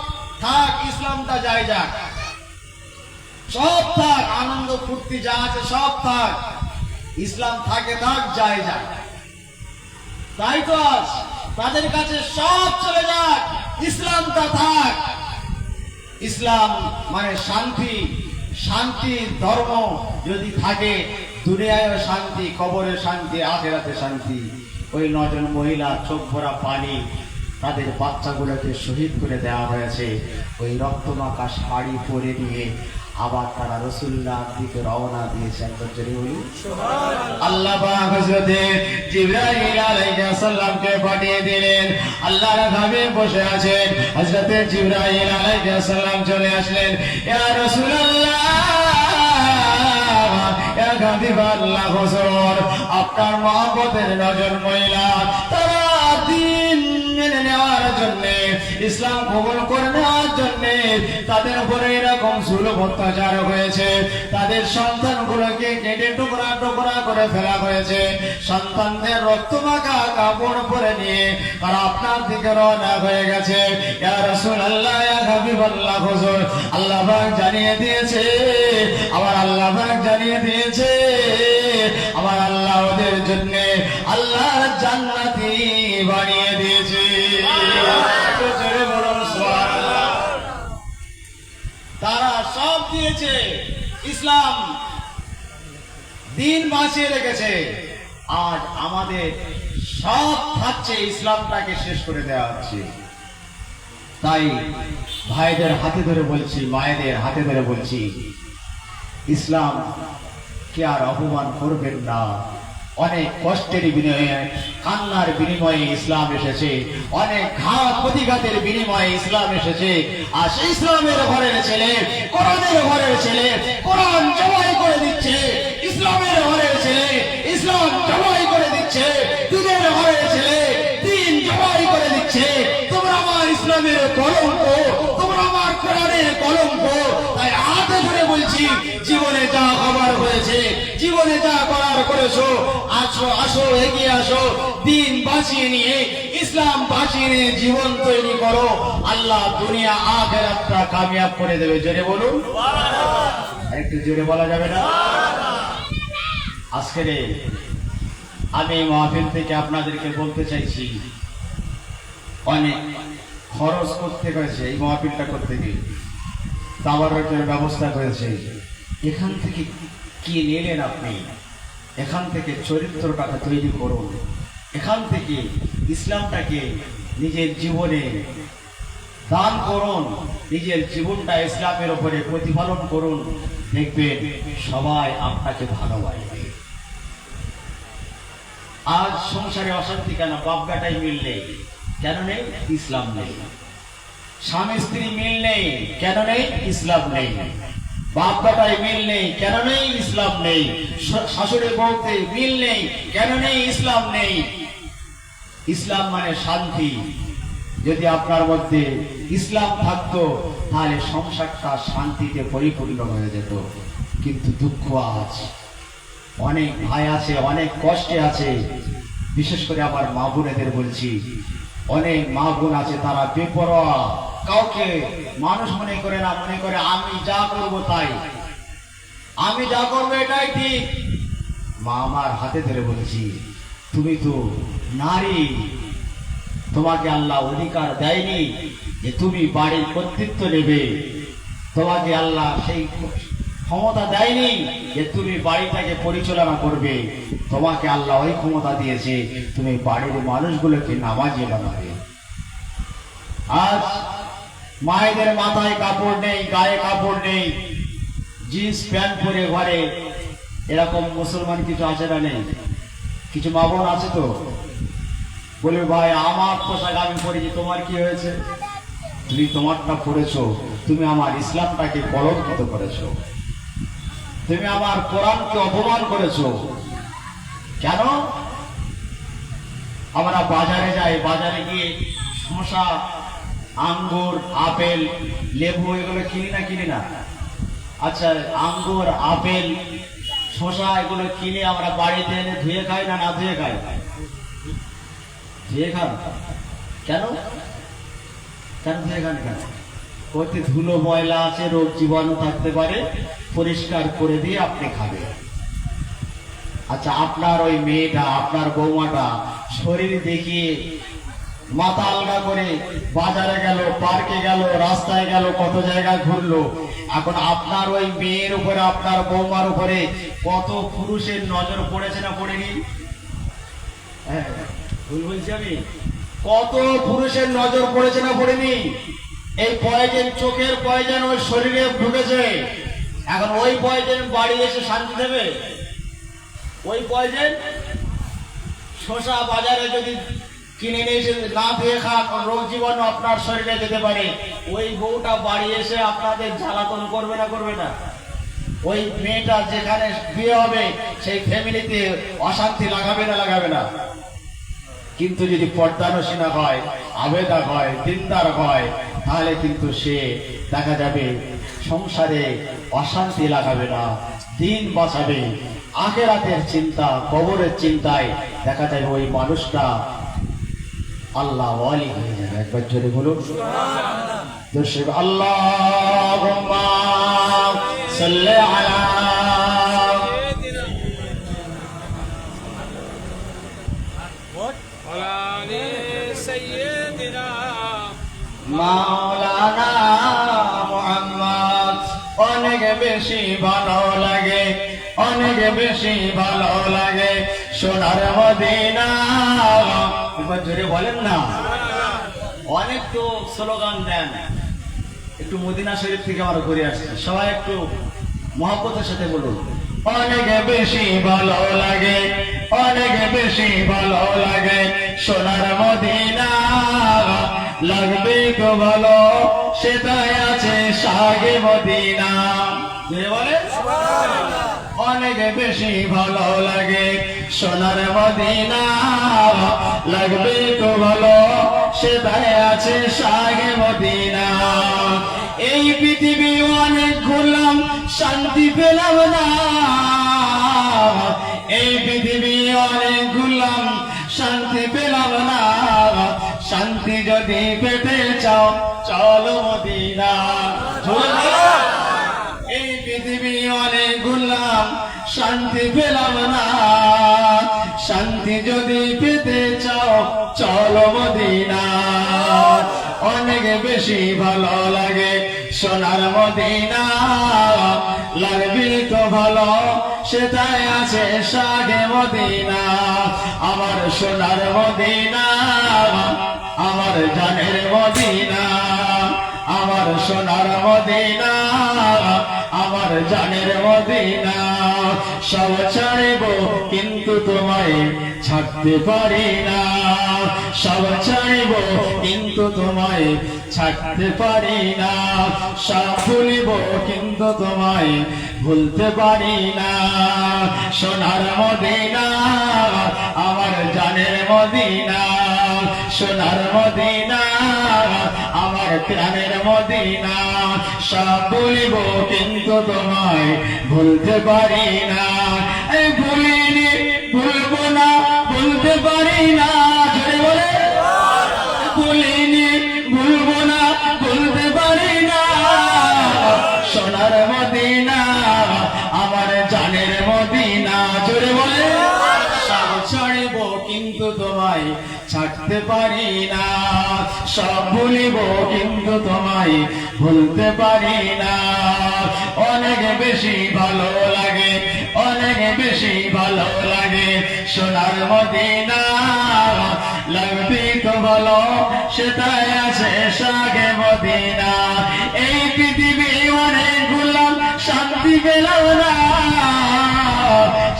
থাক, ইসলামটা যাই যাক, সব থাক, আনন্দ ফুর্তি যা আছে সব থাক, ইসলাম থাকে থাক, যাই যাক। তাই তো আজ তাদের কাছে সব চলে যাক, ইসলামটা থাক। ইসলাম মানে শান্তি, শান্তির ধর্ম যদি থাকে দুনিয়ায় শান্তি, কবরে শান্তি, আখিরাতে শান্তি। ওই 9 জন মহিলা চোখ ভরা পানি, তাদের বাচ্চাগুলোকে শহীদ করে দেওয়া হয়েছে। ওই রক্তমাখা শাড়ি পরে নিয়ে আবার তারা রাসূলুল্লাহ দিকে রওনা দিয়েছেন। আল্লাহ পাক হযরতে জিবরাইল আলাইহিস সালামকে পাঠিয়ে দিলেন। আল্লাহর হাবিব বসে আছেন, হযরতে জিবরাইল আলাইহিস সালাম চলে আসলেন। ইয়া রাসূলুল্লাহ, ইয়া হাবিব আল্লাহ হুজুর, আপনার মহব্বতের 9 জন মহিলা তারা দিন মেনে নেওয়ার জন্য, ইসলাম কবুল করে নেওয়ার জন্য তাদের উপরে এরকম জুলুম অত্যাচার হয়েছে। তাদের সন্তানগুলোকে কেটে টুকরা টুকরা করে ফেলা হয়েছে। সন্তানদের রক্তমাখা কাপড় পরে নিয়ে তারা আপনার দিকে রওনা হয়ে গেছে। ইয়া রাসূলুল্লাহ, ইয়া হাবিবাল্লাহ হুজুর, আল্লাহ পাক জানিয়ে দিয়েছে, আবার আল্লাহ পাক জানিয়ে দিয়েছে, আবার আল্লাহ ওদের জন্য আল্লাহর জান্নাতি বানিয়ে দিয়েছে। তারা সব দিয়েছে, ইসলাম দিন বাঁচিয়ে রেখেছে। আজ আমাদের সব থাকছে, ইসলামটাকে শেষ করে দেওয়া হচ্ছে। তাই ভাইদের হাতে ধরে বলছি, মায়েদের হাতে ধরে বলছি, ইসলাম কে আর অপমান করবেন না। অনেক কষ্টের বিনিময়ে, কান্নার বিনিময়ে ইসলাম এসেছে, অনেক ঘাত প্রতিঘাতের বিনিময়ে ইসলাম এসেছে। আর সেই ইসলামের ঘরের ছেলে, কোরআনের ঘরের ছেলে কোরআন জবাই করে দিচ্ছে, ইসলামের ঘরের ছেলে ইসলাম জবাই করে দিচ্ছে, দিনের ঘরের ছেলে দিন জবাই করে দিচ্ছে। তোমরা আমার ইসলামের কলঙ্ক, তোমরা আমার কোরআনের কলঙ্ক। তাই হাতে ধরে বলছি, জীবনে যা খবর হয়েছে, জীবনে যা করার করেছো, আসো আসো, এগিয়ে আসো, দিন বাঁচিয়ে নিয়ে, ইসলাম বাঁচিয়ে নিয়ে জীবন তৈরি করো। আল্লাহ দুনিয়া আখিরাতটা কামিয়াব করে দেবে। জোরে বলুন, একটু জোরে বলা যাবে না? আজকে আমি মাহফিল থেকে আপনাদেরকে বলতে চাইছি, অনেক খরচ করতে হয়েছে এই মাহফিলটা করতে গিয়ে, তাবারকের ব্যবস্থা করেছে। এখান থেকে কি নিলেন আপনি? এখান থেকে চরিত্রটাকে তৈরি করুন, এখান থেকে ইসলামটাকে নিজের জীবনে দান করুন, নিজের জীবনটা ইসলামের উপরে প্রতিপালন করুন। দেখবেন সবাই আপনাকে ভালোবাসবে। আজ সংসারে অশান্তি কেন? বাপ বেটাই মিল নেই, কেন নেই? ইসলাম নেই। স্বামী স্ত্রী মিল নেই, কেন নেই? ইসলাম নেই। বাপ বেটাই মিল নেই, কেন নেই? ইসলাম নেই। শাশুড়ি বউতে মিল নেই, কেন নেই? ইসলাম নেই। ইসলাম মানে শান্তি। যদি আপনার মধ্যে ইসলাম থাকতো তাহলে সংসারটা শান্তিতে পরিপূর্ণ হয়ে যেত। কিন্তু দুঃখ, আজ অনেক ভাই আছে অনেক কষ্টে আছে। বিশেষ করে আমার মা বোনেদের বলছি, অনেক মা বোন আছে তারা বেপরোয়া, কাউকে মানুষ মনে করে না, মনে করে আমি যা করব তাই, আমি যা করবো এটাই ঠিক। মা আমার হাতে ধরে বলছি, তুমি তো নারী, তোমাকে আল্লাহ অধিকার দেয়নি যে তুমি বাড়ির কর্তৃত্ব নেবে। তোমাকে আল্লাহ সেই ক্ষমতা দেয়নি যে তুমি বাড়িটাকে পরিচালনা করবে। তোমাকে আল্লাহ ওই ক্ষমতা দিয়েছে তুমি বাড়ির মানুষগুলোকে নামাজি বানাবে। আজ মায়েদের মাথায় কাপড় নেই, গায়ে কাপড় নেই, জিন্স প্যান্ট পরে ঘরে, এরকম মুসলমান কিছু আছে না নেই? কিছু মা বোন আছে তো বলবে ভাই আমার পোশাক আমি পরেছি, তোমার কি হয়েছে? তুমি তোমারটা পরেছো, তুমি আমার ইসলামটাকে কলঙ্কিত করেছো, তুমি আমার কোরআনকে অপমান করেছো। কেন? আমরা বাজারে যাই, বাজারে গিয়ে শসা, আঙ্গুর, আপেল, লেবু এগুলো কিনি না কিনি না? আচ্ছা, আঙ্গুর, আপেল, শসা এগুলো কিনে আমরা বাড়িতে এনে ধুয়ে খাই না না ধুয়ে খাই? ধুয়ে খান। কেন? কেন ধুয়ে খান? কেন? ওতে ধুলো ময়লা আছে, রোগ জীবাণু থাকতে পারে, পরিষ্কার করে দিয়ে আপনি খাবেন। আচ্ছা, আপনার ওই মেয়েটা, আপনার বৌমাটা শরীর দেখিয়ে মাথা আলগা করে বাজারে গেল, পার্কে গেল, রাস্তায় গেল, কত জায়গায় ঘুরলো। এখন আপনার ওই মেয়ের উপরে, আপনার বৌমার উপরে কত পুরুষের নজর পড়েছে না পড়েনি? হ্যাঁ, ভুল বলছি আমি? কত পুরুষের নজর পড়েছে না পড়েনি? এই পয়জন, চোখের পয়জন ওই শরীরে ঢুকেছে। এখন ওই পয়জন বাড়ি এসে শান্তি দেবে? ওই পয়জন শসা বাজারে যদি কিনে নিয়ে এসে না ধুয়ে খান, রোগ জীবাণু আপনার শরীরে যেতে পারে। ওই বউটা বাড়ি এসে আপনাদের জ্বালাতন করবে না করবে না? ওই মেয়েটা যেখানে বিয়ে হবে সেই ফ্যামিলিতে অশান্তি লাগাবে না লাগাবে না? কিন্তু যদি পর্দানসীনা হয়, আবেদা হয়, দিনদার হয়, তাহলে কিন্তু সে দেখা যাবে সংসারে অশান্তি লাগাবে না, দিন বাঁচাবে। আখিরাতের চিন্তা, কবরের চিন্তায় দেখা যাবে ওই মানুষটা আল্লাহ ওয়ালি হয়ে যাবে। একবার জোরে বলুন দর্শক, আল্লাহুম্মা সাল্লি আলা মাওলানা মুহাম্মদ। অনেক বেশি ভালো লাগে, অনেক বেশি ভালো লাগে সোনার মদিনা। একবার জোরে বলেন না। অনেক তো স্লোগান দেন, একটু মদিনা শরীফ থেকে আমরা ঘুরে আসছি, সবাই একটু মহব্বতের সাথে বলুন। অনেক বেশি ভালো লাগে, অনেক বেশি ভালো লাগে সোনার মদিনা। লাগবে তো ভালো, সেটাই আছে শাহে মদিনা। বলে অনেক বেশি ভালো লাগে সোনার মদিনা। লাগবে তো ভালো, সেটাই আছে শাহে মদিনা। এই পৃথিবী অনেক ঘুরলাম, শান্তি পেলাম না। এই পৃথিবী অনেক ঘুরলাম, শান্তি পেলাম না। শান্তি যদি পেতে চাও চলো মদিনা। এই পৃথিবী অনেক ঘুরলাম, শান্তি পেলাম না। শান্তি যদি পেতে চাও চলো মদিনা। অনেক বেশি ভালো লাগে সোনার মদিনা। লাগবে তো ভালো, সেটাই আছে শাহে মদিনা। আমার সোনার মদিনা, আমার জানের মদিনা। আমার সোনার মদিনা, আমার জানের মদিনা। সব ছাড়ব কিন্তু তোমায় ছাড়তে পারি না। সব ছাড়ব কিন্তু তোমায় ছাড়তে পারি না। সব ভুলিব কিন্তু তোমায় ভুলতে পারি না। সোনার মদিনা, আমার জানের মদিনা। সোনার মদিনা, আমার প্রাণের মদিনা। সব ভুলিব কিন্তু তোমায় ভুলতে পারি না। এই ভুলিনি, ভুলবো না, ভুলতে পারি না। জোরে বলে ভুলিনি, ভুলবো না, ভুলতে পারি না। সোনার মদিনা, আমার জানের মদিনা। জোরে বলে সব ছাড়ব কিন্তু তোমায় ছাড়তে পারি না। সব ভুলিব কিন্তু তোমায় ভুলতে পারি না। অনেক বেশি ভালো লাগে, অনেক বেশি ভালো লাগে সোনার মদিনা। লাগবি তো বলো সেটাই আছে সাগে মদিনা। এই পৃথিবী অনেক ঘুরলাম শান্তি পেলাম না,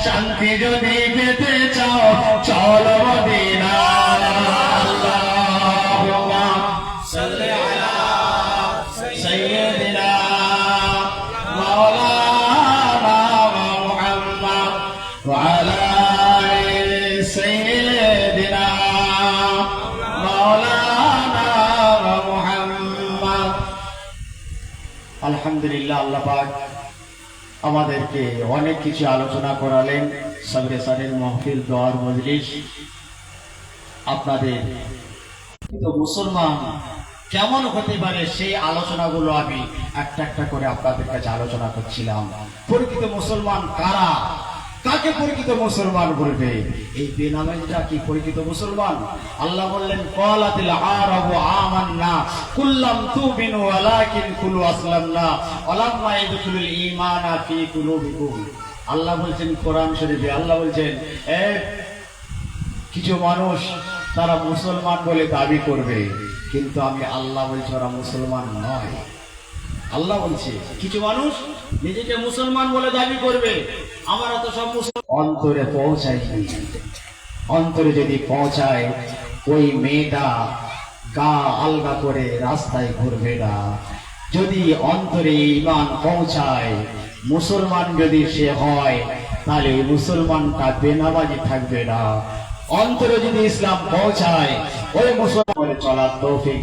শান্তি যদি পেতে চাও চলো মদিনা। আল্লাহুম্মা সাল্লি আলা সাইয়্যিদিনা মাওলানা মুহাম্মদ ওয়া আলা আলি সাইয়্যিদিনা মাওলানা মুহাম্মদ। আলহামদুলিল্লাহ, আল্লাহ পাক আমাদেরকে অনেক কিছু আলোচনা করালেন। সাবরে সারের মাহফিল, দোয়ার মজলিস। আপনাদের তো মুসলমান কেমন হতে পারে সেই আলোচনাগুলো আমি একটা একটা করে আপনাদের কাছে আলোচনা করছিলাম। প্রকৃত মুসলমান কারা, কাকে প্রকৃত মুসলমান বলবে? এই বেনামাজিরা কি প্রকৃত মুসলমান? আল্লাহ বললেন ক্বালাতিল আরাবু আমান্না কুল্লাম তুমিনু ওয়ালাকিন কুলু আসলামনা ওয়ালাম্মা ইয়াদখুলুল ঈমানা ফি কুলুবিকুম। আল্লাহ বলছেন কোরআন শরীফে, আল্লাহ বলছেন কিছু মানুষ তারা মুসলমান বলে দাবি করবে, কিন্তু আমি আল্লাহ বলছি ওরা মুসলমান নয়। আল্লাহ বলছে কিছু মানুষ নিজেকে মুসলমান বলে দাবি করবে, আমরা তো সব মুসলমান। অন্তরে পৌঁছায়নি। অন্তরে যদি পৌঁছায় ওই মেয়েটা গা আলগা করে রাস্তায় ঘুরবে না। যদি অন্তরে ঈমান পৌঁছায়, মুসলমান যদি সে হয়, তাহলে ওই মুসলমানটা বেনামাজি থাকবে না। অন্তরে যদি ইসলাম পৌঁছায়, ওই মুসলমান চলার তৌফিক